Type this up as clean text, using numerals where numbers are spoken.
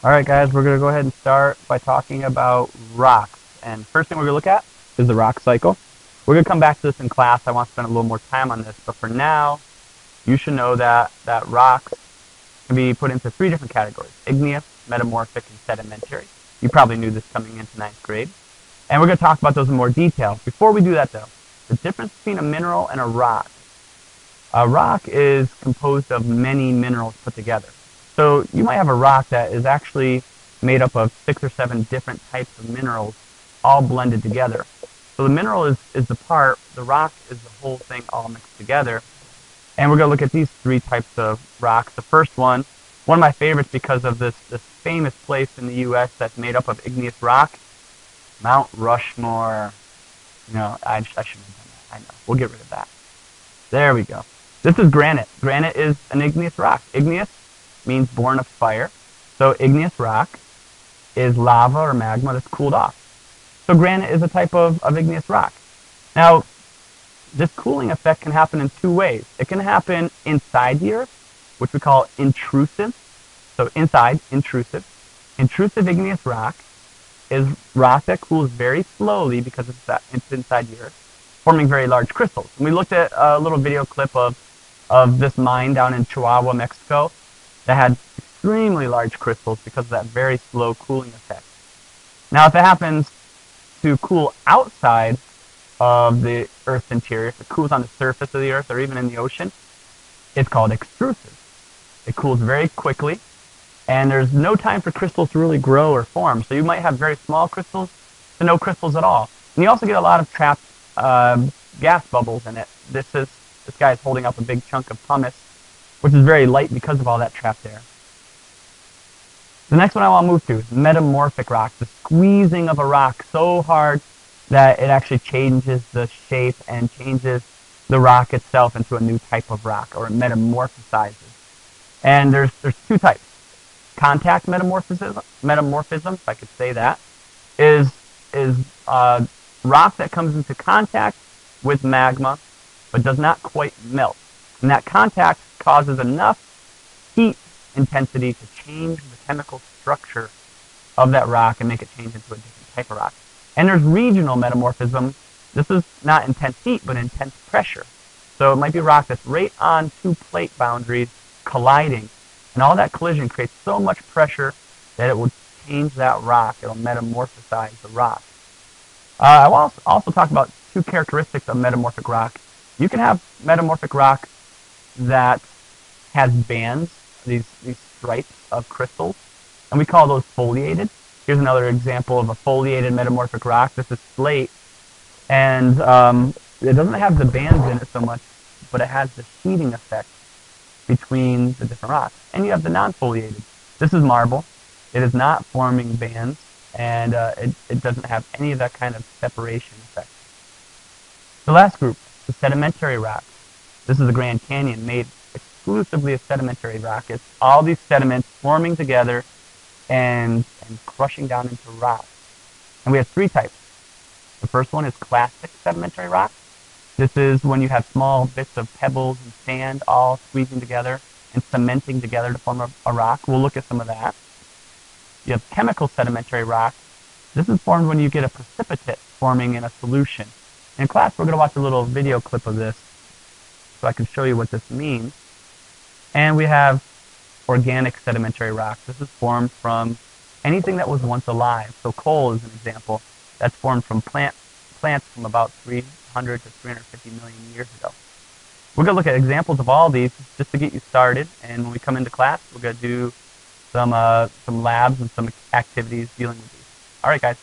Alright guys, we're going to go ahead and start by talking about rocks. And first thing we're going to look at is the rock cycle. We're going to come back to this in class. I want to spend a little more time on this. But for now, you should know that rocks can be put into three different categories: igneous, metamorphic, and sedimentary. You probably knew this coming into ninth grade. And we're going to talk about those in more detail. Before we do that though, the difference between a mineral and a rock. A rock is composed of many minerals put together. So you might have a rock that is actually made up of 6 or 7 different types of minerals all blended together. So the mineral is the part, the rock is the whole thing all mixed together. And we're going to look at these three types of rocks. The first one of my favorites because of this famous place in the U.S. that's made up of igneous rock, Mount Rushmore. No, I shouldn't have done that. I know. We'll get rid of that. There we go. This is granite. Granite is an igneous rock. Igneous means born of fire. So igneous rock is lava or magma that's cooled off. So granite is a type of igneous rock. Now, this cooling effect can happen in two ways. It can happen inside the earth, which we call intrusive. So inside, intrusive. Intrusive igneous rock is rock that cools very slowly because it's inside the earth, forming very large crystals. And we looked at a little video clip of this mine down in Chihuahua, Mexico, that had extremely large crystals because of that very slow cooling effect. Now, if it happens to cool outside of the Earth's interior, if it cools on the surface of the Earth or even in the ocean, it's called extrusive. It cools very quickly, and there's no time for crystals to really grow or form. So you might have very small crystals to no crystals at all. And you also get a lot of trapped gas bubbles in it. This guy is holding up a big chunk of pumice, which is very light because of all that trapped air. The next one I want to move to is metamorphic rock, the squeezing of a rock so hard that it actually changes the shape and changes the rock itself into a new type of rock, or it metamorphosizes. And there's two types. Contact metamorphism, if I could say that, is rock that comes into contact with magma but does not quite melt. And that contact causes enough heat intensity to change the chemical structure of that rock and make it change into a different type of rock. And there's regional metamorphism. This is not intense heat, but intense pressure. So it might be a rock that's right on two plate boundaries colliding, and all that collision creates so much pressure that it will change that rock. It'll metamorphosize the rock. I will also talk about two characteristics of metamorphic rock. You can have metamorphic rock that has bands, these stripes of crystals, and we call those foliated. Here's another example of a foliated metamorphic rock. This is slate, and it doesn't have the bands in it so much, but it has the heating effect between the different rocks. And you have the non-foliated. This is marble. It is not forming bands, and it doesn't have any of that kind of separation effect. The last group, the sedimentary rocks. This is the Grand Canyon, made exclusively of sedimentary rock. It's all these sediments forming together and crushing down into rock. And we have three types. The first one is clastic sedimentary rock. This is when you have small bits of pebbles and sand all squeezing together and cementing together to form a rock. We'll look at some of that. You have chemical sedimentary rock. This is formed when you get a precipitate forming in a solution. In class, we're going to watch a little video clip of this so I can show you what this means. And we have organic sedimentary rock. This is formed from anything that was once alive. So coal is an example. That's formed from plants from about 300 to 350 million years ago. We're going to look at examples of all these just to get you started. And when we come into class, we're going to do some labs and some activities dealing with these. All right, guys.